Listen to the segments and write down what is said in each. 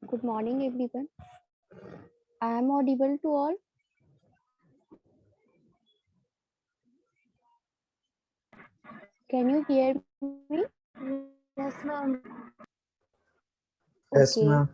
Good morning, everyone. I am audible to all. Can you hear me? Yes, ma'am. Yes, Okay. ma'am.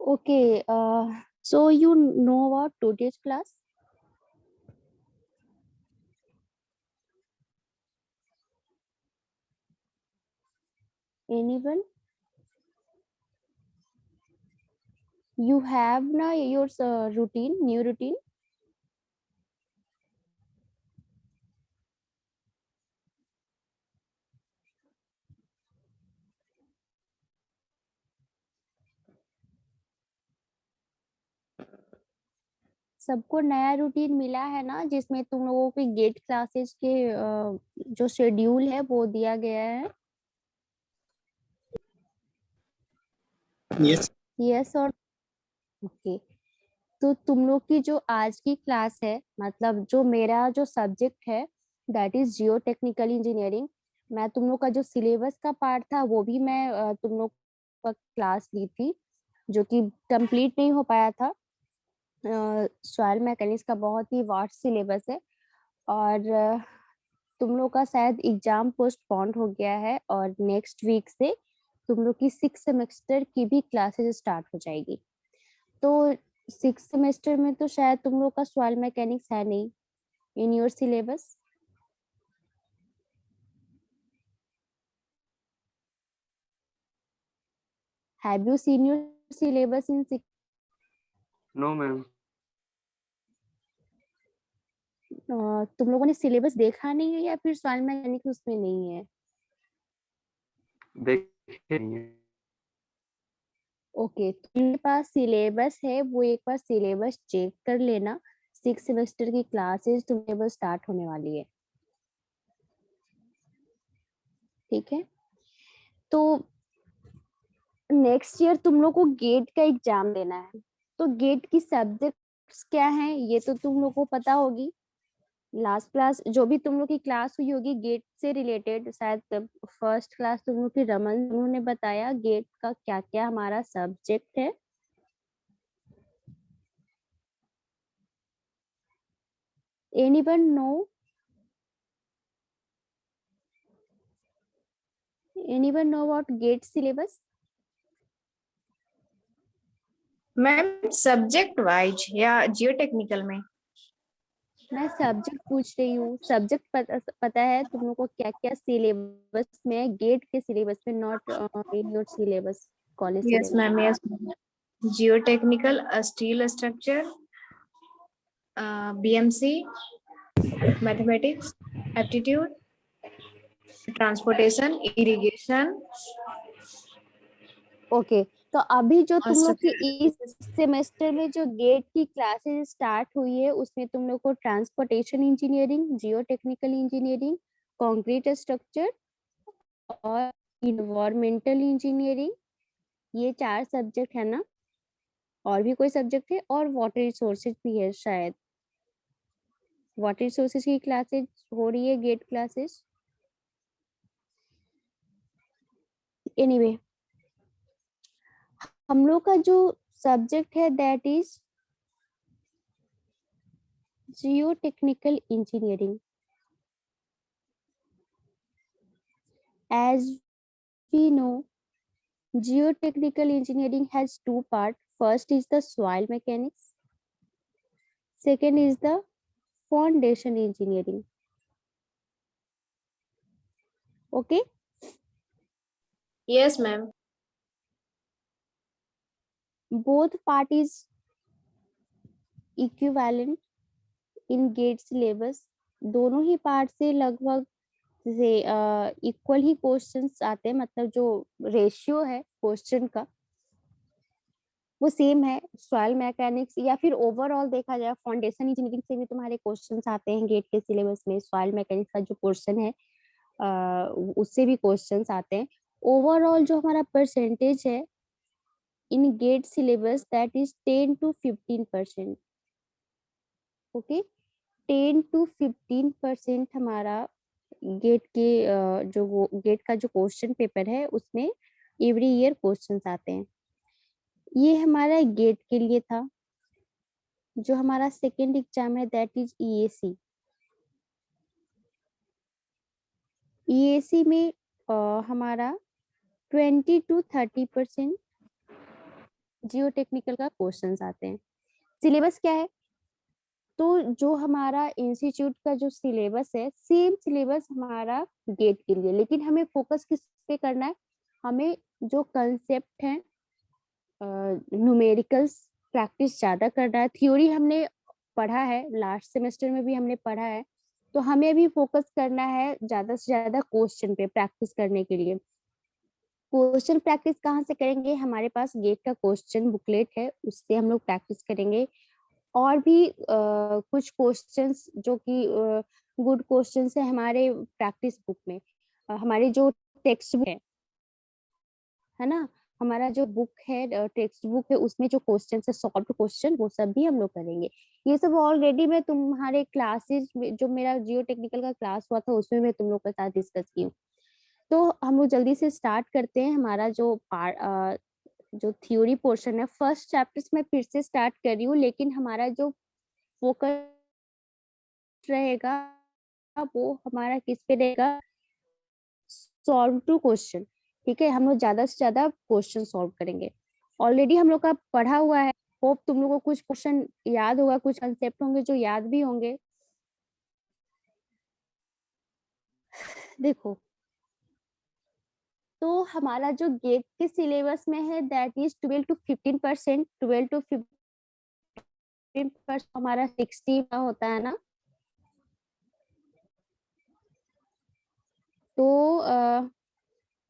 Okay. So you know about today's class? Anyone? You have now your routine, new routine. सबको नया routine मिला है ना, जिसमें तुम लोगों के gate classes के जो शेड्यूल है वो दिया गया है. Yes. यस और ओके. तो तुम लोग की जो आज की क्लास है, मतलब जो मेरा जो सब्जेक्ट है that is Jio technical engineering. मैं तुम लोग का जो सिलेबस का पार्ट था वो भी मैं तुम लोग का क्लास ली थी, जो कि कंप्लीट नहीं हो पाया था. सॉइल मैकेनिक्स का बहुत ही वास्ट सिलेबस है. और तुम लोग का शायद एग्जाम पोस्टपोन्ड हो गया है और नेक्स्ट वीक से तुम लोग की 6 सेमेस्टर की भी क्लासेस स्टार्ट हो जाएगी. तो 6 सेमेस्टर में तो शायद तुम लोग का सॉइल मैकेनिक्स है नहीं in your syllabus. Have you seen your syllabus in 6? No ma'am. तुम लोगों ने सिलेबस देखा नहीं है या फिर सॉइल मैकेनिक्स उसमें नहीं है? देखे नहीं है. ओके, तुम्हारे पास सिलेबस है, वो एक बार सिलेबस चेक कर लेना. 6 सेमेस्टर की क्लासेस तुम्हारे स्टार्ट होने वाली है. ठीक है. तो नेक्स्ट ईयर तुम लोग को गेट का एग्जाम देना है. तो गेट की सब्जेक्ट्स क्या हैं ये तो तुम लोग को पता होगी. लास्ट क्लास जो भी तुम लोग की क्लास हुई होगी गेट से रिलेटेड, शायद फर्स्ट क्लास तुम लोग की रमन उन्होंने बताया गेट का क्या क्या हमारा सब्जेक्ट है. Anyone know? Anyone know about GATE syllabus? Ma'am subject wise या जियो टेक्निकल में? मैं सब्जेक्ट पूछ रही हूँ. सब्जेक्ट पता है तुम लोग को क्या क्या सिलेबस में है गेट के सिलेबस में, not in your syllabus, college yes syllabus. Ma'am, yes. Jio technical, steel structure, BMC, mathematics, aptitude, transportation, irrigation. Okay. तो अभी जो तुम लोग की इस structure. सेमेस्टर में जो गेट की क्लासेस स्टार्ट हुई है उसमें तुम लोग को ट्रांसपोर्टेशन इंजीनियरिंग, जियो टेक्निकल इंजीनियरिंग, कंक्रीट स्ट्रक्चर और इन्वायरमेंटल इंजीनियरिंग, ये 4 सब्जेक्ट है ना. और भी कोई सब्जेक्ट है और वाटर रिसोर्सेज भी है शायद. वाटर रिसोर्सेज की क्लासेस हो रही है गेट क्लासेस. एनीवे, हम लोग का जो सब्जेक्ट है that is Jio technical engineering. As we know, geotechnical engineering has two parts. First is the soil mechanics. Second is the foundation engineering. Okay. Yes, ma'am. both part is equivalent in GATE syllabus, दोनों ही part से लगभग से equal ही questions आते हैं, मतलब जो ratio है क्वेश्चन का वो सेम है। सॉइल मैकेनिक्स या फिर ओवरऑल देखा जाए फाउंडेशन इंजीनियरिंग से भी तुम्हारे क्वेश्चंस आते हैं गेट के सिलेबस में, सॉइल मैकेनिक्स का जो पोर्शन है उससे भी क्वेश्चंस आते हैं। ओवरऑल जो हमारा परसेंटेज है in GATE syllabus that is 10 to 15%। Okay, 10 to 15% हमारा गेट के जो गेट का जो क्वेश्चन पेपर है उसमें एवरी ईयर क्वेश्चंस आते हैं। ये हमारा गेट के लिए था। जो हमारा सेकेंड एग्जाम है दैट इज ईएसी। ईएसी में हमारा 20 to 30% जियो टेक्निकल का क्वेश्चंस आते हैं। सिलेबस क्या है, तो जो हमारा इंस्टीट्यूट का जो सिलेबस है सेम सिलेबस हमारा गेट के लिए, लेकिन हमें फोकस किस पे करना है, हमें जो कंसेप्ट है न्यूमेरिकल्स प्रैक्टिस ज्यादा करना है। थ्योरी हमने पढ़ा है, लास्ट सेमेस्टर में भी हमने पढ़ा है, तो हमें अभी फोकस करना है ज्यादा से ज्यादा क्वेश्चन पे प्रैक्टिस करने के लिए। क्वेश्चन प्रैक्टिस कहाँ से करेंगे, हमारे पास गेट का क्वेश्चन बुकलेट है उससे हम लोग प्रैक्टिस करेंगे। और भी कुछ क्वेश्चंस जो कि गुड क्वेश्चंस है हमारे प्रैक्टिस बुक में, हमारी जो टेक्स्ट बुक है ना, हमारा जो बुक है टेक्स्ट बुक है उसमें जो क्वेश्चन है सॉल्व क्वेश्चन वो सब भी हम लोग करेंगे। ये सब ऑलरेडी मैं तुम्हारे क्लासेस में जो मेरा जियो टेक्निकल का क्लास हुआ था उसमें मैं तुम लोग के साथ डिस्कस की हूँ। तो हम लोग जल्दी से स्टार्ट करते हैं। हमारा जो थ्योरी पोर्शन है फर्स्ट चैप्टर में फिर से स्टार्ट कर रही हूँ, लेकिन हमारा जो फोकस रहेगा वो हमारा किस पे रहेगा, सॉल्व टू क्वेश्चन। ठीक है, हम लोग ज्यादा से ज्यादा क्वेश्चन सॉल्व करेंगे। ऑलरेडी हम लोग का पढ़ा हुआ है, होप तुम लोगों को कुछ क्वेश्चन याद होगा, कुछ कंसेप्ट होंगे जो याद भी होंगे। देखो, तो हमारा जो गेट के सिलेबस में है दैट इज 12 to 15%। 12 to 15% हमारा 60 का होता है ना, तो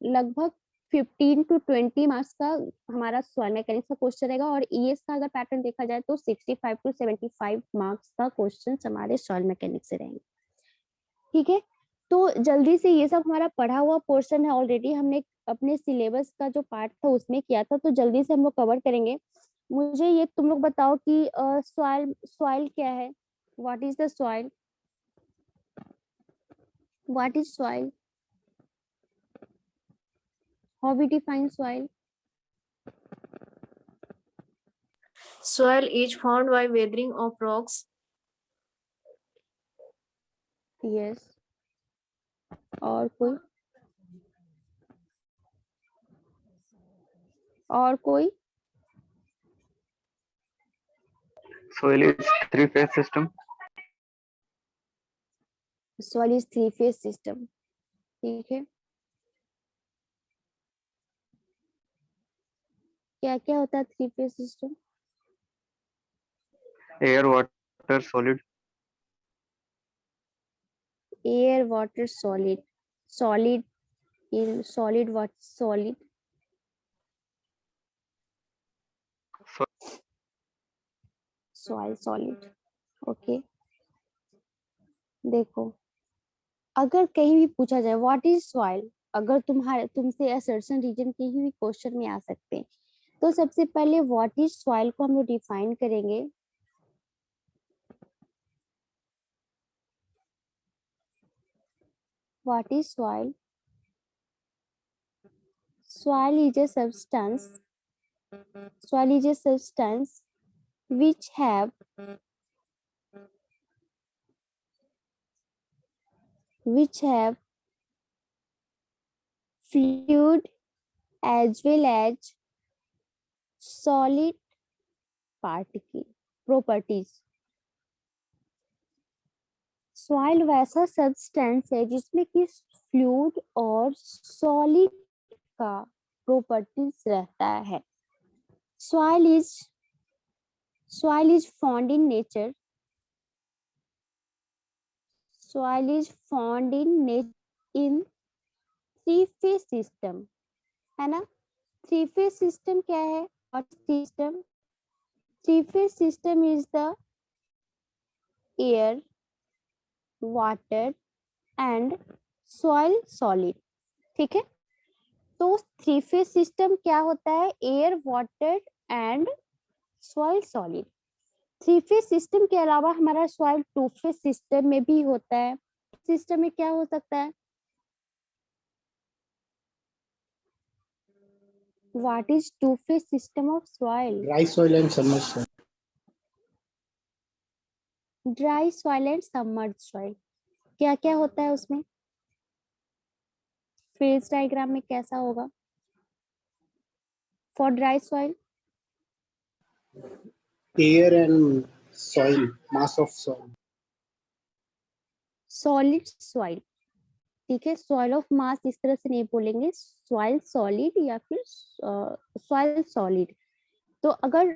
लगभग 15 to 20 मार्क्स का हमारा सॉइल मैकेनिक्स का क्वेश्चन रहेगा। और ईएस का अगर पैटर्न देखा जाए तो 65 to 75 मार्क्स का क्वेश्चन हमारे सॉइल मैकेनिक्स से रहेंगे। ठीक है, तो जल्दी से ये सब हमारा पढ़ा हुआ पोर्शन है, ऑलरेडी हमने अपने सिलेबस का जो पार्ट था उसमें किया था, तो जल्दी से हम लोग कवर करेंगे। मुझे ये तुम लोग बताओ कि सॉइल सॉइल क्या है, what is the soil, what is soil, how we define soil. Soil is formed by weathering of rocks. Yes, और कोई, और कोई, Soil is three-phase system. Soil is 3 phase system. ठीक है, क्या क्या होता है 3 phase system, Air, water, solid. Air water solid, solid in solid what solid, soil solid. Okay, देखो अगर कहीं भी पूछा जाए व्हाट इज सॉइल, अगर तुमसे असर्शन रीजन के ही भी क्वेश्चन में आ सकते हैं, तो सबसे पहले व्हाट इज सॉइल को हम लोग डिफाइन करेंगे। What is soil, soil is a substance, soil is a substance which have fluid as well as solid particle properties। Soil वैसा सब्सटेंस है जिसमें कि फ्लूइड और सॉलिड का प्रॉपर्टीज रहता है। soil is found in nature. Soil is found in three phase system, है ना। थ्री फेज सिस्टम क्या है? और system, three phase system is the air, water and soil solid. ठीक है, तो थ्री फेज सिस्टम क्या होता है? Air, water and soil solid. Three phase system के अलावा हमारा सॉइल टू फेज सिस्टम में भी होता है। सिस्टम में क्या हो सकता है? What is two-phase system of soil? Dry soil and submerged soil. Dry soil and submerged soil. क्या क्या होता है उसमें? फेज डायग्राम में कैसा होगा? For dry soil, Air and soil, mass of soil. solid soil। ठीक है, soil of mass इस तरह से नहीं बोलेंगे, soil solid या फिर soil solid। तो अगर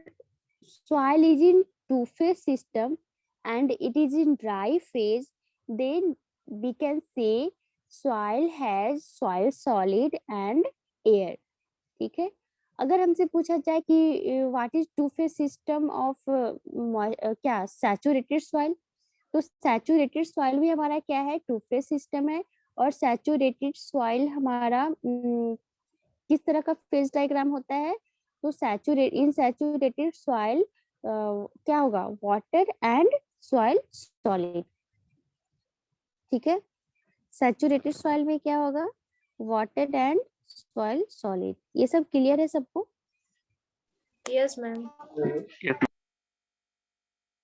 soil is in two-phase system and it is in dry phase, then we can say soil has soil solid and air। ठीक है, अगर हमसे पूछा जाए कि what is two phase system of क्या सैचुरेटेड सॉइल, तो सैचुरेटेड सॉइल भी हमारा क्या है? टू फेज सिस्टम है। और सैचुरेटेड सॉइल हमारा किस तरह का फेज डायग्राम होता है? तो सैचुरेटेड सॉइल क्या होगा? Water and soil solid. ठीक है, सैचुरेटेड सॉइल में क्या होगा? Water and soil solid. ये सब क्लियर है सबको? Yes, ma'am.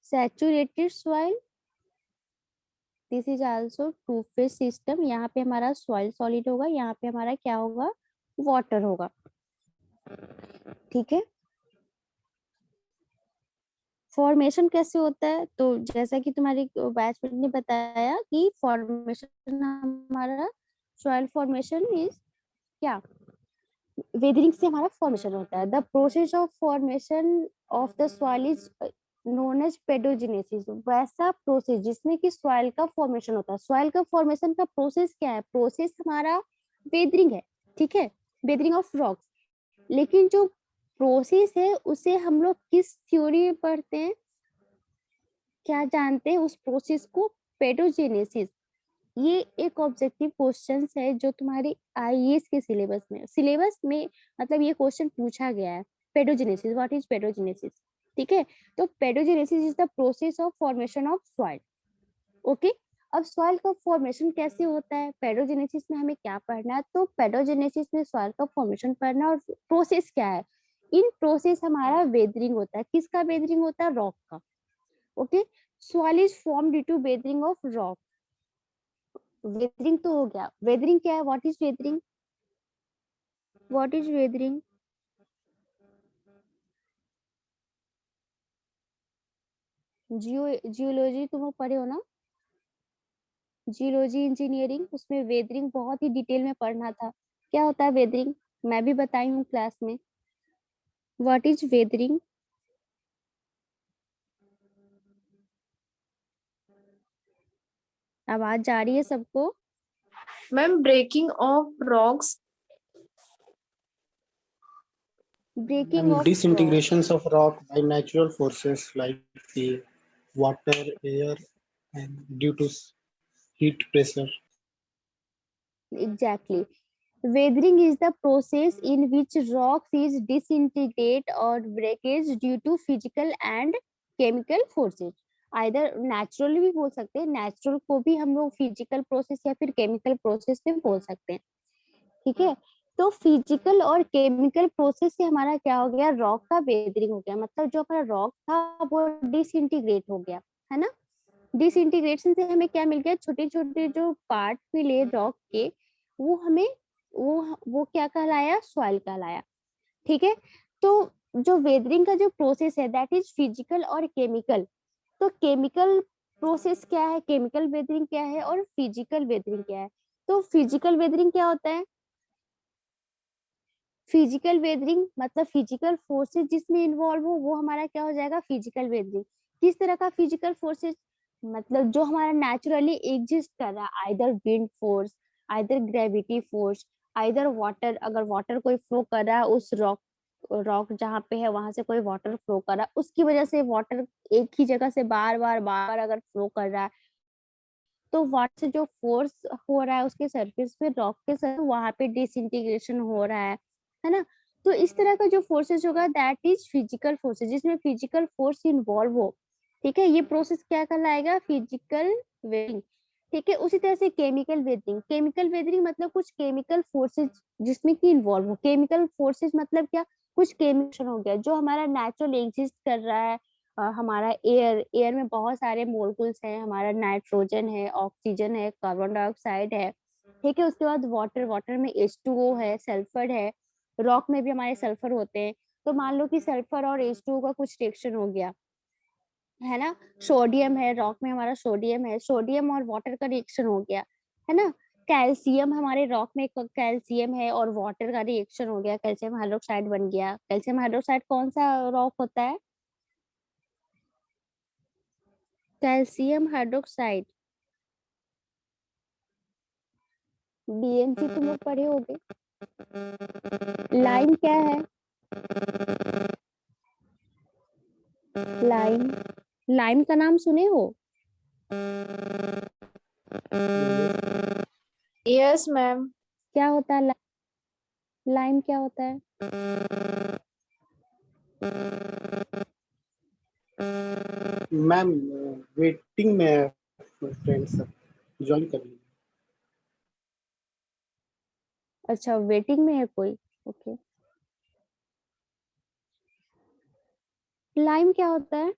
Saturated soil, this is also two phase system. यहाँ पे हमारा सॉइल सॉलिड होगा, यहाँ पे हमारा क्या होगा? वाटर होगा। ठीक है, फॉर्मेशन कैसे होता है? तो जैसा कि तुम्हारी बैचमेट ने बताया कि फॉर्मेशन हमारा सॉइल फॉर्मेशन इज क्या? वेदरिंग से हमारा फॉर्मेशन होता है। The process of formation of the soil is known as pedogenesis. वैसा प्रोसेस जिसमें कि सॉइल का फॉर्मेशन होता है। सॉइल का फॉर्मेशन का प्रोसेस क्या है? प्रोसेस हमारा वेदरिंग है। ठीक है, वेदरिंग ऑफ रॉक्स। लेकिन जो प्रोसेस है उसे हम लोग किस थ्योरी में पढ़ते हैं? क्या जानते हैं उस प्रोसेस को? पेडोजेनेसिस। ये एक ऑब्जेक्टिव क्वेश्चन है जो तुम्हारे आईएएस के सिलेबस में मतलब ये क्वेश्चन पूछा गया है। Paedogenesis, what is paedogenesis? ठीक है, तो paedogenesis is the process of formation of soil. Okay, अब सॉइल का फॉर्मेशन कैसे होता है? पेडोजेनेसिस में हमें क्या पढ़ना है? तो पेडोजेनेसिस में सॉइल का फॉर्मेशन पढ़ना। और प्रोसेस क्या है? इन प्रोसेस हमारा वेदरिंग होता है। किसका वेदरिंग होता है? रॉक का। Okay, soil is form due to weathering of rock. Weathering तो हो गया। वेदरिंग क्या है? What is weathering? What is weathering? Geology तुम लोग पढ़े हो ना, जियोलॉजी इंजीनियरिंग, उसमें वेदरिंग बहुत ही डिटेल में पढ़ना था। क्या होता है वेदरिंग? मैं भी बताई हूँ क्लास में। What is weathering? आवाज जा रही है सबको? Ma'am, breaking of rocks. Breaking of rock, Disintegrations of rock by natural forces like the water, air, and due to heat pressure. exactly. Weathering is the process in which rocks is disintegrate or breakage due to physical and chemical forces. Either naturally भी बोल सकते हैं, natural को भी हम लोग physical process या फिर केमिकल प्रोसेस में बोल सकते हैं। ठीक है, तो फिजिकल और केमिकल प्रोसेस से हमारा क्या हो गया? रॉक का वेदरिंग हो गया। मतलब जो हमारा रॉक था वो डिसइंटीग्रेट हो गया, है ना। डिसइंटीग्रेशन से हमें क्या मिल गया? छोटे छोटे जो पार्ट मिले रॉक के, वो हमें वो क्या कहलाया? सॉइल कहलाया। ठीक है, तो जो वेदरिंग का जो प्रोसेस है दैट इज फिजिकल और केमिकल। तो केमिकल प्रोसेस क्या है? केमिकल वेदरिंग क्या है? और फिजिकल वेदरिंग क्या है? तो फिजिकल वेदरिंग क्या होता है? फिजिकल वेदरिंग मतलब फिजिकल फोर्सेस जिसमें इन्वॉल्व हो वो हमारा क्या हो जाएगा, फिजिकल वेदरिंग। किस तरह का फिजिकल फोर्सेस, मतलब जो हमारा नेचुरली एग्जिस्ट कर रहा है, either wind force, either gravity force, either water, अगर वाटर कोई फ्लो कर रहा है उस रॉक रॉक जहाँ पे है वहां से कोई वाटर फ्लो कर रहा है, उसकी वजह से वाटर एक ही जगह से बार बार बार बार अगर फ्लो कर रहा है, तो वाटर से जो फोर्स हो रहा है उसके सरफेस पे, रॉक के सर वहां पे डिसइंटीग्रेशन हो रहा है ना। तो इस तरह का जो फोर्सेस होगा दैट इज फिजिकल फोर्सेस, जिसमें फिजिकल फोर्स इन्वॉल्व हो। ठीक है, ये प्रोसेस क्या कहलाएगा, फिजिकल वेदरिंग। ठीक है, उसी तरह से केमिकल वेदरिंग। केमिकल वेदरिंग मतलब कुछ केमिकल फोर्सेस जिसमें की इन्वॉल्व हो। केमिकल फोर्सेस मतलब क्या, कुछ केमिकल हो गया जो हमारा नेचुरल एग्जिस्ट कर रहा है। हमारा एयर में बहुत सारे मोलिक्यूल्स हैं, हमारा नाइट्रोजन है, ऑक्सीजन है, कार्बन डाइऑक्साइड है। ठीक है, उसके बाद वाटर में H2O है, सल्फर है, रॉक में भी हमारे सल्फर होते हैं। तो मान लो कि सल्फर और H2O का कुछ रिएक्शन हो गया, है ना। सोडियम है, रॉक में हमारा सोडियम है, सोडियम और वाटर का रिएक्शन हो गया, है ना। कैल्शियम, हमारे रॉक में कैल्शियम है और वाटर का रिएक्शन हो गया, कैल्शियम हाइड्रोक्साइड बन गया। कैल्शियम हाइड्रोक्साइड कौन सा रॉक होता है, कैल्शियम हाइड्रोक्साइड। बीएनसी तुम लोग पढ़े होगे। लाइम क्या है, लाइम, लाइम का नाम सुने हो। Yes ma'am. क्या होता है लाइम क्या होता है। मैम वेटिंग में फ्रेंड्स ज्वाइन कर लीजिए। अच्छा, वेटिंग में है कोई, ओके। लाइम क्या होता है,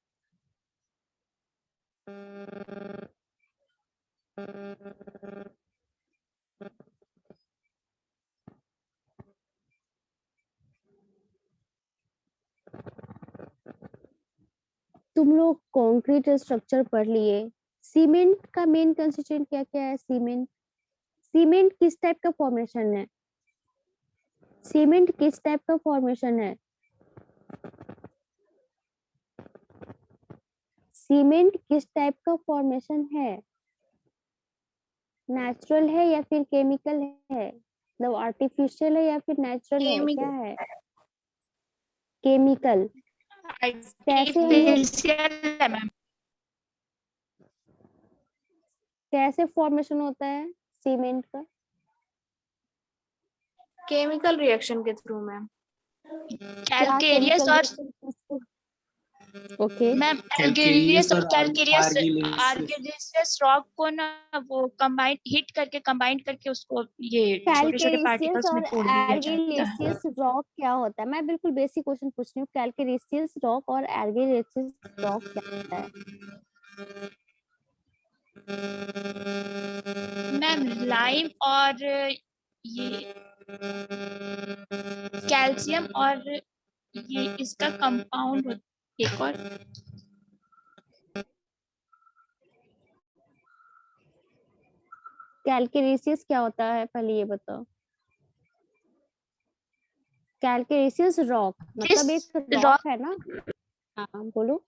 तुम लोग कंक्रीट स्ट्रक्चर पढ़ लिए। सीमेंट का मेन कंस्टिट्यूएंट क्या क्या है, सीमेंट। सीमेंट किस टाइप का फॉर्मेशन है, सीमेंट किस टाइप का फॉर्मेशन है, सीमेंट किस टाइप का फॉर्मेशन है, नेचुरल है या फिर केमिकल है, मतलब आर्टिफिशियल है या फिर नेचुरल है, क्या है, केमिकल। कैसे हम लोग, आर्टिफिशियल है मैम। कैसे फॉर्मेशन होता है सीमेंट का, केमिकल रिएक्शन के थ्रू मैम। क्या कैलकेरियस केमिकल और reaction, okay. Ma'am calcareous calcareous और और कैलकेरियस आर्गिलेसियस। आर्गिलेसियस रॉक को ना वो कंबाइन हिट करके कंबाइन करके उसको ये छोटे छोटे कैल्केरिसियस पार्टिकल्स में और तोड़ लिया जाता है। एर्गिलेसियस रॉक क्या होता है, मैं बिल्कुल बेसिक क्वेश्चन पूछ रही हूँ। कैल्केरिसियस रॉक और एर्गिलेसियस रॉक क्या होता है। मैम लाइम और ये कैल्शियम और ये इसका कंपाउंड एक और कैल्केरिसियस क्या होता है, पहले ये बताओ। कैल्केरिसियस रॉक मतलब जिस एक रॉक रॉक है ना। हाँ बोलो।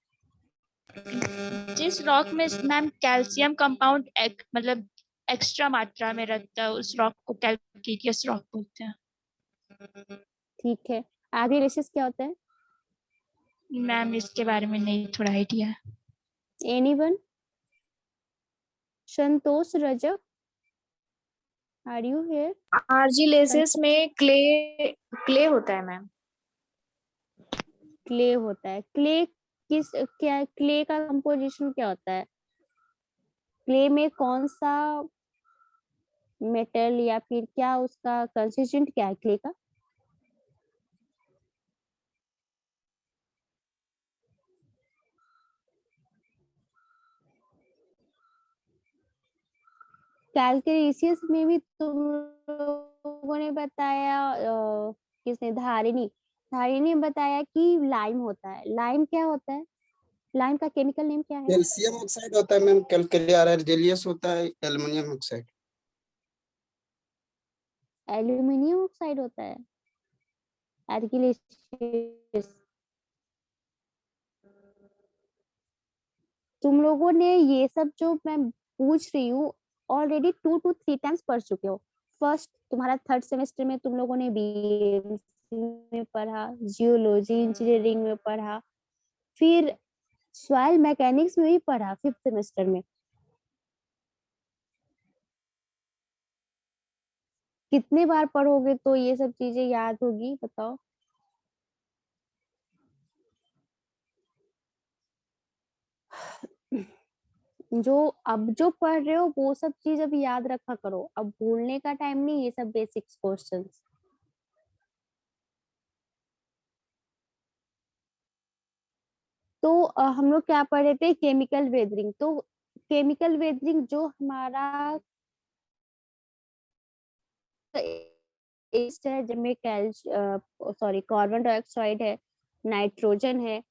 जिस रॉक में मैम कैल्शियम कंपाउंड मतलब एक्स्ट्रा मात्रा में रहता है उस रॉक को कैल्केरियस रॉक बोलते हैं। ठीक है, एर्गिलेसियस क्या होता है, मैम इसके बारे में नहीं थोड़ा आइडिया है। Anyone, Santosh, Rajak, are you here. Argillaceous में क्ले होता है मैम। क्ले होता है, क्ले किस, क्या क्ले का कंपोजिशन क्या होता है, क्ले में कौन सा मेटल या फिर क्या उसका कंसिस्टेंट क्या है क्ले का। कैलकेरिसियस में भी तुम लोगों ने बताया, किसने, धारिणी, धारिणी ने बताया कि लाइम होता है। लाइम क्या होता है, लाइम का केमिकल नेम क्या है, कैल्शियम ऑक्साइड होता है मैम, कैलकेरियर अर्जिलियस होता है एल्युमिनियम ऑक्साइड। एल्यूमिनियम ऑक्साइड होता है। एर्गिलेशियस। तुम लोगों ने ये सब जो मैं पूछ रही हूँ ऑलरेडी 2 to 3 टाइम्स पढ़ चुके हो। फर्स्ट तुम्हारा थर्ड सेमेस्टर में तुम लोगों ने बीएमसी में पढ़ा, जियोलॉजी इंजीनियरिंग में पढ़ा, फिर सॉइल मैकेनिक्स में भी पढ़ा फिफ्थ सेमेस्टर में। कितने बार पढ़ोगे तो ये सब चीजें याद होगी बताओ। जो अब जो पढ़ रहे हो वो सब चीज अब याद रखा करो, अब भूलने का टाइम नहीं ये सब बेसिक्स क्वेश्चंस। तो हम लोग क्या पढ़ रहे थे, केमिकल वेदरिंग। तो केमिकल वेदरिंग जो हमारा एस्ट है, जिनमें कार्बन डाइऑक्साइड है, नाइट्रोजन है,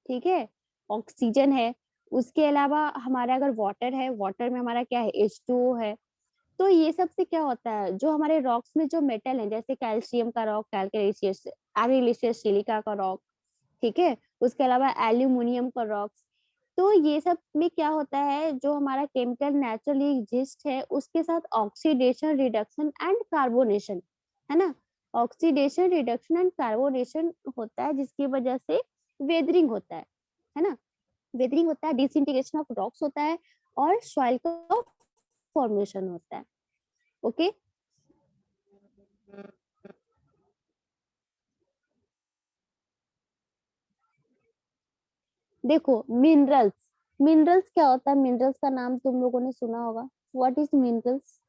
ठीक है, ऑक्सीजन है। उसके अलावा हमारा अगर वाटर है, वाटर में हमारा क्या है, H2O है। तो ये सब से क्या होता है, जो हमारे रॉक्स में जो मेटल है, जैसे कैल्शियम का रॉक, कैल्शियस एरिलिशियस सिलिका का रॉक, ठीक है, उसके अलावा एल्यूमिनियम का रॉक्स। तो ये सब में क्या होता है, जो हमारा केमिकल नेचुरली एग्जिस्ट है उसके साथ ऑक्सीडेशन, रिडक्शन एंड कार्बोनेशन, है ना, ऑक्सीडेशन, रिडक्शन एंड कार्बोनेशन होता है, जिसकी वजह से वेदरिंग होता है ना, वेदरिंग होता है, डिसइंटीग्रेशन ऑफ रॉक्स होता है, और सॉइल का फॉर्मेशन होता है। ओके, देखो मिनरल्स, मिनरल्स क्या होता है, मिनरल्स का नाम तुम लोगों ने सुना होगा। What is minerals?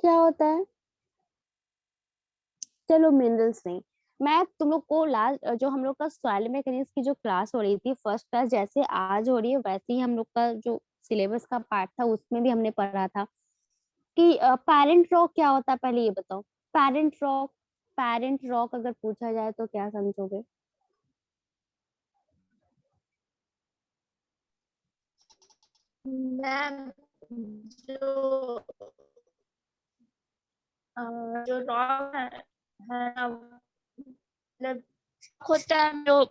क्या होता है? चलो मिनरल्स नहीं, मैं तुम लोग को लास्ट जो हम लोग का सॉइल मैकेनिक्स की जो क्लास हो रही थी, फर्स्ट क्लास जैसे आज हो रही है वैसे ही हम लोग का जो सिलेबस का पार्ट था उसमें भी हमने पढ़ा था कि पैरेंट रॉक क्या होता है, पहले ये बताओ। पैरेंट रॉक, पैरेंट रॉक अगर पूछा जाए तो क्या समझोगे? मैम जो जो रॉक है ना, मतलब होता है जो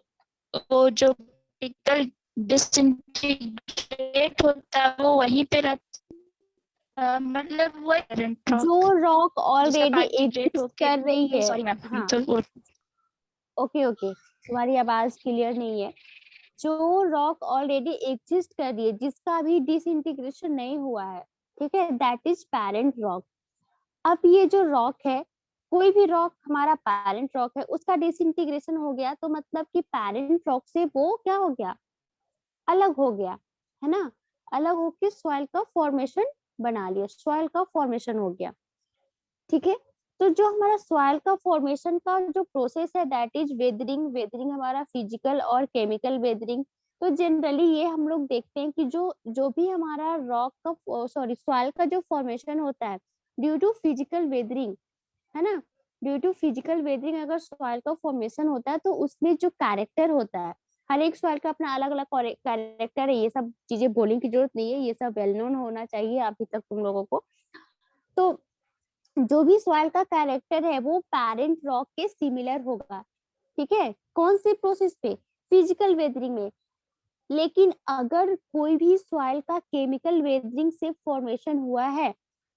वो जो पार्टिकल डिसइंटीग्रेट होता है वो वहीं पे रहता मतलब वो करंट जो रॉक रॉक जिसका ऑलरेडी पार्टिक्लेट एग्जिस्ट होके कर रही है, सॉरी मैम हाँ तो वो ओके ओके, तुम्हारी आवाज क्लियर नहीं है। जो रॉक ऑलरेडी एग्जिस्ट कर रही है, जिसका अभी डिसइंटीग्रेशन नहीं हुआ है, ठीक है, दैट इज पैरेंट रॉक। अब ये जो रॉक है, कोई भी रॉक हमारा पैरेंट रॉक है, उसका डिसइंटीग्रेशन हो गया तो मतलब कि पैरेंट रॉक से वो क्या हो गया, अलग हो गया, है ना, अलग होके सॉइल का फॉर्मेशन बना लिया, सॉइल का फॉर्मेशन हो गया, ठीक है। तो जो हमारा सॉइल का फॉर्मेशन का जो प्रोसेस है दैट इज वेदरिंग। वेदरिंग हमारा फिजिकल और केमिकल वेदरिंग। तो जनरली ये हम लोग देखते हैं कि जो जो भी हमारा रॉक का सॉइल का जो फॉर्मेशन होता है ड्यू टू फिजिकल वेदरिंग, है ना, ड्यू टू फिजिकल वेदरिंग अगर सॉइल का फॉर्मेशन होता है तो उसमें जो कैरेक्टर होता है, हर एक सॉइल का अपना अलग अलग कैरेक्टर है। ये सब चीजें बोलने की जरूरत नहीं है, ये सब वेल नोन होना चाहिए अभी तक तुम लोगों को। तो जो भी सॉइल का कैरेक्टर है वो पेरेंट रॉक के सिमिलर होगा, ठीक है, कौन सी प्रोसेस पे, फिजिकल वेदरिंग में। लेकिन अगर कोई भी सॉइल का केमिकल वेदरिंग से फॉर्मेशन हुआ है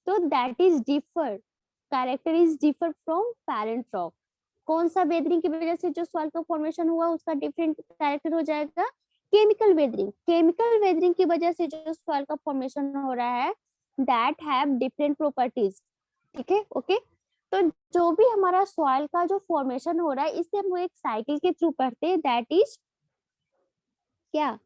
तो that is differ, character is differ from parent rock. कौन सा वेदरिंग की वजह से जो सॉइल का फॉर्मेशन हुआ उसका डिफरेंट कैरेक्टर हो जाएगा, केमिकल वेदरिंग। केमिकल वेदरिंग की वजह से जो सॉइल का फॉर्मेशन हो रहा है दैट हैव डिफरेंट प्रॉपर्टीज, ठीक है, ओके। तो जो भी हमारा सॉइल का जो फॉर्मेशन हो रहा है इसे हम एक साइकिल के थ्रू पढ़ते हैं, दैट इज क्या,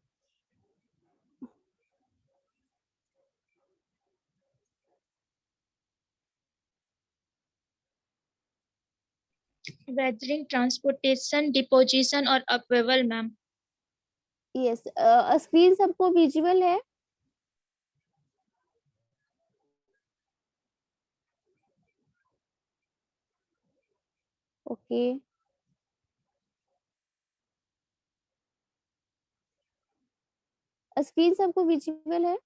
वेदरिंग, ट्रांसपोर्टेशन, डिपोजिशन और अपवेवल मैम। यस, स्क्रीन सबको विजुअल है? ओके, स्क्रीन सबको विजिबल है?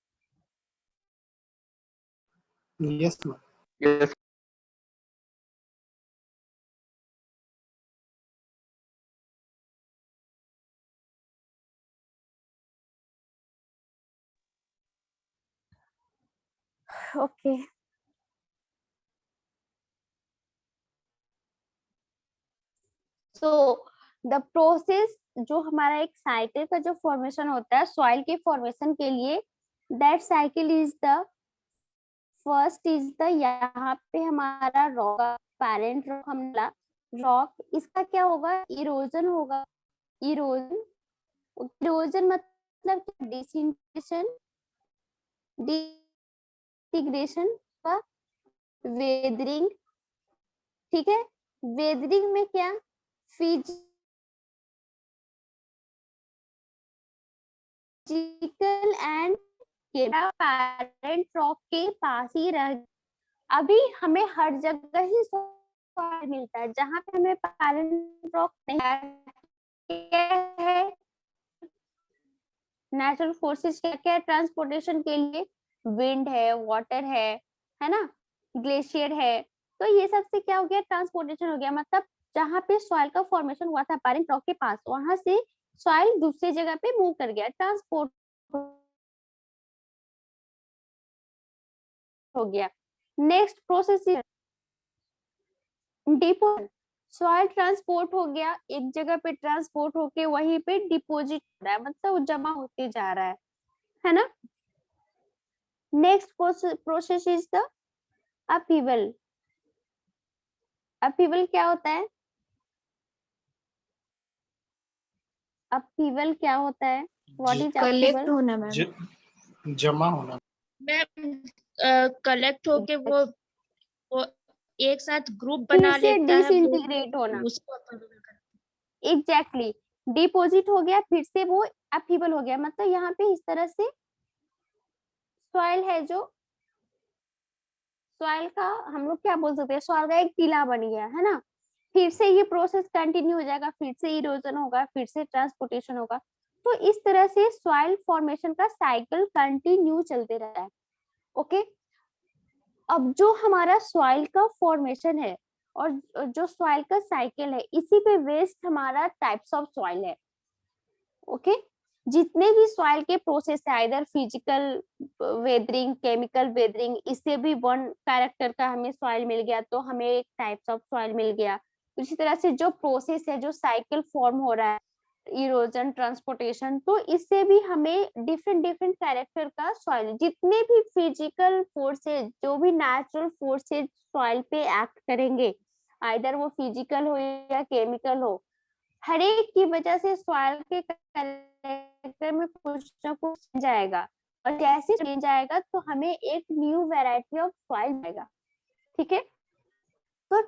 Yes, ma'am. Yes. Okay, so the process, जो हमारा एक साइकिल का जो फॉर्मेशन होता है सॉइल के फॉर्मेशन के लिए, that cycle is the first is the, यहाँ पे हमारा रॉक, पेरेंट रॉक, हमला रॉक, इसका क्या होगा, इरोजन होगा। इरोजन, इरोजन मतलब डिसइंटीग्रेशन, डिसइंटीग्रेशन का वेदरिंग, ठीक है। वेदरिंग में क्या, फिजिकल एंड पेरेंट रॉक के पास ही रह, अभी हमें हर जगह ही सॉइल मिलता है, जहाँ पे हमें पेरेंट रॉक नहीं है। नेचुरल फोर्सेस क्या क्या है ट्रांसपोर्टेशन के लिए, विंड है, वाटर है ना, ग्लेशियर है। तो ये सब से क्या हो गया, ट्रांसपोर्टेशन हो गया, मतलब जहाँ पे सॉइल का फॉर्मेशन हुआ था पेरेंट रॉक के पास, वहां से सॉइल दूसरी जगह पे मूव कर गया, ट्रांसपोर्ट हो गया। Next process deposit, soil transport हो गया, एक जगह पे ट्रांसपोर्ट होके वहीं पे डिपॉजिट हो रहा है, मतलब वो जमा होते जा रहा है ना। Next process is the अपीवल। अपीवल क्या होता है, अपीवल क्या होता है, व्हाट ज- इज कलेक्ट अपीवल? होना मैम। जमा होना। मैम कलेक्ट होके वो एक साथ ग्रुप फिर बना से लेता है, वो डिसइंटीग्रेट होना, उसको upheaval करते एग्जैक्टली, डिपॉजिट हो गया, फिर से वो अपीवल हो गया, मतलब यहाँ पे इस तरह से सॉइल है, जो सॉइल का हम लोग क्या बोल सकते हैं, सॉइल का एक टीला बन गया है ना, फिर से ये प्रोसेस कंटिन्यू हो जाएगा, फिर से इरोजन होगा, फिर से ट्रांसपोर्टेशन होगा। तो इस तरह से सॉइल फॉर्मेशन का साइकिल कंटिन्यू चलते रहता है। ओके, अब जो हमारा सॉइल का फॉर्मेशन है और जो सॉइल का साइकिल है, इसी पे बेस्ड हमारा टाइप्स ऑफ सॉइल है। ओके, जितने भी सॉइल के प्रोसेस है, इधर फिजिकल वेदरिंग, केमिकल वेदरिंग, इससे भी वन कैरेक्टर का हमें सॉइल मिल गया, तो हमें एक टाइप्स ऑफ सॉइल मिल गया। इसी तरह से जो प्रोसेस है, जो साइकिल फॉर्म हो रहा है, इरोजन, ट्रांसपोर्टेशन, तो इससे भी हमें डिफरेंट डिफरेंट कैरेक्टर का सॉइल, जितने भी फिजिकल फोर्सेज, जो भी नेचुरल फोर्सेज सॉइल पे एक्ट करेंगे, आइदर वो फिजिकल हो या केमिकल हो, हर एक की वजह से सॉइल के कैरेक्टर में कुछ ना कुछ चेंज आएगा, और जैसे चेंज आएगा तो हमें एक न्यू वैरायटी ऑफ सॉइल मिलेगा। ठीक है, तो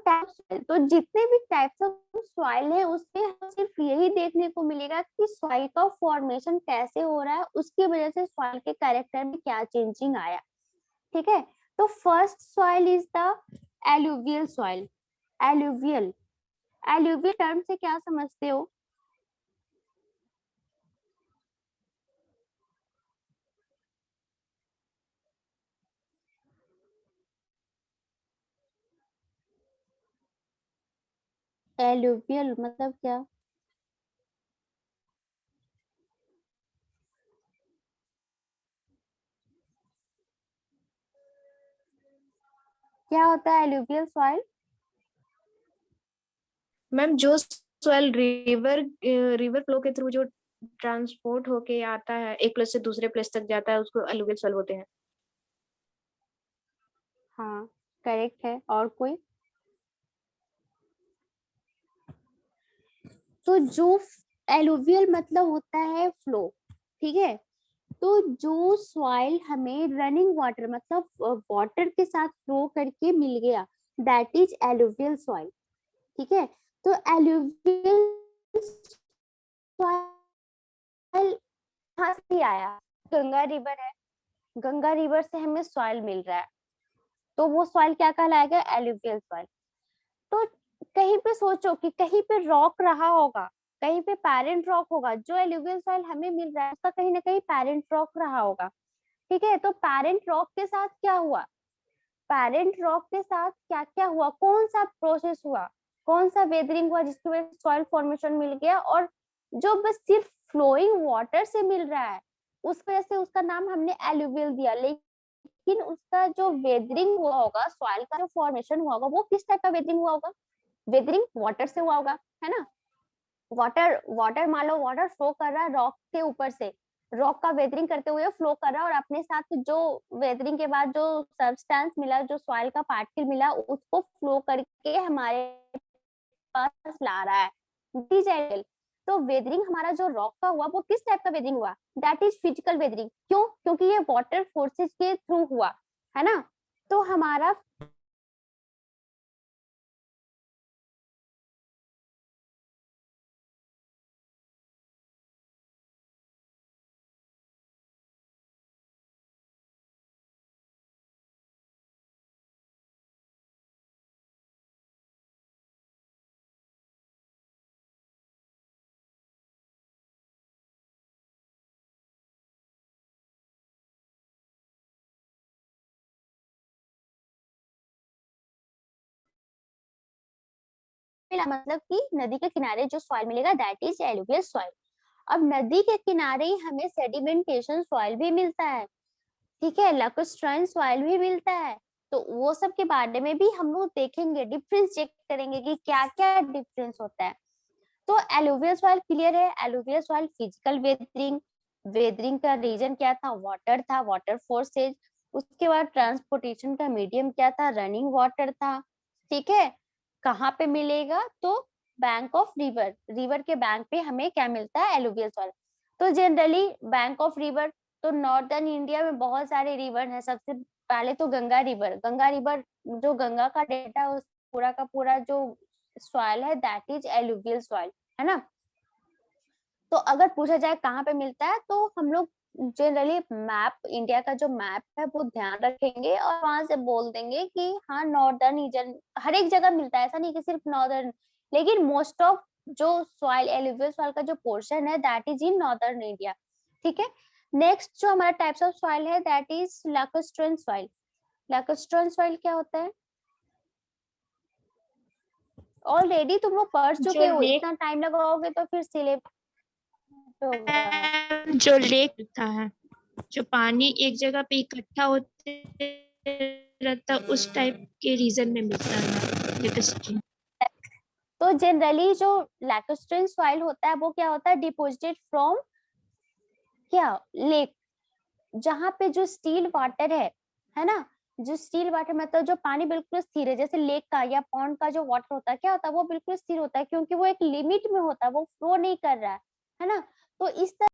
तो जितने भी टाइप्स ऑफ सॉइल है, उसमें हमें सिर्फ यही देखने को मिलेगा कि सॉइल का फॉर्मेशन कैसे हो रहा है, उसकी वजह से सॉइल के कैरेक्टर में क्या चेंजिंग आया। ठीक है, तो first soil is the alluvial soil. Alluvial, alluvial term से क्या समझते हो? एलुवियल मतलब क्या? क्या होता है एलुवियल सॉइल? मैम जो सॉइल रिवर फ्लो के थ्रू जो ट्रांसपोर्ट होके आता है, एक प्लेस से दूसरे प्लेस तक जाता है, उसको अलुवियल सॉइल बोलते हैं। हाँ, करेक्ट है। और कोई? तो जो एलुवियल मतलब होता है फ्लो, ठीक है। तो जो सॉइल हमें रनिंग वाटर, मतलब वाटर के साथ फ्लो करके मिल गया, दैट इज एलुवियल सॉइल। ठीक है, तो एलुवियल सॉइल कहाँ से आया? गंगा रिवर है, गंगा रिवर से हमें सॉइल मिल रहा है, तो वो सॉइल क्या कहलाएगा? Alluvial soil. तो कहीं पे सोचो कि कहीं पे रॉक रहा होगा, कहीं पे पेरेंट रॉक होगा, जो एलुवियल सॉइल हमें मिल रहा है उसका कहीं ना कहीं पेरेंट रॉक रहा होगा। ठीक है, तो पेरेंट रॉक के साथ क्या हुआ, पेरेंट रॉक के साथ क्या क्या हुआ, कौन सा प्रोसेस हुआ, कौन सा वेदरिंग हुआ जिसकी वजह से सॉइल फॉर्मेशन मिल गया, और जो बस सिर्फ फ्लोइंग वाटर से मिल रहा है उस वजह से उसका नाम हमने एलुवियल दिया। लेकिन उसका जो वेदरिंग हुआ होगा, सॉइल का जो फॉर्मेशन हुआ होगा, वो किस टाइप का वेदरिंग हुआ होगा, वेदरिंग वाटर से हुआ होगा, है ना। वाटर मान लो वाटर फ्लो कर रहा है रॉक के ऊपर से, रॉक का वेदरिंग करते हुए फ्लो कर रहा है, और अपने साथ जो वेदरिंग के बाद जो सब्सटेंस मिला, जो सॉइल का पार्टिकल मिला, उसको फ्लो करके हमारे पास ला रहा है डीजेल। तो वेदरिंग हमारा जो रॉक का हुआ वो किस टाइप का वेदरिंग हुआ, दैट इज फिजिकल वेदरिंग। क्यों, क्योंकि ये वाटर फोर्सेस के थ्रू हुआ, है ना। तो हमारा मतलब कि नदी के किनारे जो सॉइल मिलेगा दैट इज एलुवियल सॉइल। अब नदी के किनारे ही हमें सेडिमेंटेशन सॉइल भी मिलता है, ठीक है, लैक्रोस्ट्राइन सॉइल भी मिलता है। तो वो सब के बारे में भी हम लोग देखेंगे, डिफरेंस चेक करेंगे कि क्या क्या डिफरेंस होता है। तो एलुवियल सॉइल क्लियर है, alluvial soil physical weathering, weathering का रीजन क्या था, वाटर था, वाटर फोर्सेज। उसके बाद ट्रांसपोर्टेशन का मीडियम क्या था, रनिंग वाटर था। ठीक है, कहाँ पे मिलेगा, तो बैंक ऑफ रिवर, रिवर के बैंक पे हमें क्या मिलता है, एलुवियल सॉइल। तो जनरली बैंक ऑफ रिवर, तो नॉर्दर्न इंडिया में बहुत सारे रिवर हैं। सबसे पहले तो गंगा रिवर, गंगा रिवर जो गंगा का डेटा उस पूरा का पूरा जो सॉइल है दैट इज एलुवियल सॉइल, है ना। तो अगर पूछा जाए कहाँ पे मिलता है, तो हम लोग जनरली मैप, इंडिया का जो मैप है वो ध्यान रखेंगे और वहां से बोल देंगे कि हाँ नॉर्दर्न रीजन, हर एक जगह मिलता है, ऐसा नहीं कि सिर्फ नॉर्दर्न, लेकिन मोस्ट ऑफ जो सॉइल, एलुवियल सॉइल का जो पोर्शन है that is in northern India. ठीक है, नेक्स्ट जो हमारा टाइप्स ऑफ सॉइल है दैट इज लैक्रोस्ट्राइन सॉइल। लैक्रोस्ट्राइन सॉइल क्या होता है, ऑलरेडी तुम लोग पढ़ जो चुके हो, लेक, इतना टाइम लगाओगे तो फिर सिलेबस होगा। जो लेक होता है, जो पानी एक जगह पे इकट्ठा होते रहता है, उस टाइप के रीजन में मिलता है लिकस्ट्रीन। तो जनरली जो लैक्रोस्ट्राइन सॉइल होता है वो क्या होता है, डिपोजिटेड फ्रॉम क्या, लेक, जहाँ पे जो स्टील वाटर है ना, जो स्टील वाटर मतलब जो पानी बिल्कुल स्थिर है, जैसे लेक का या पॉन्ड का जो वाटर होता है क्या होता है, वो बिल्कुल स्थिर होता है क्योंकि वो एक लिमिट में होता है, वो फ्लो नहीं कर रहा है ना। तो इस तरह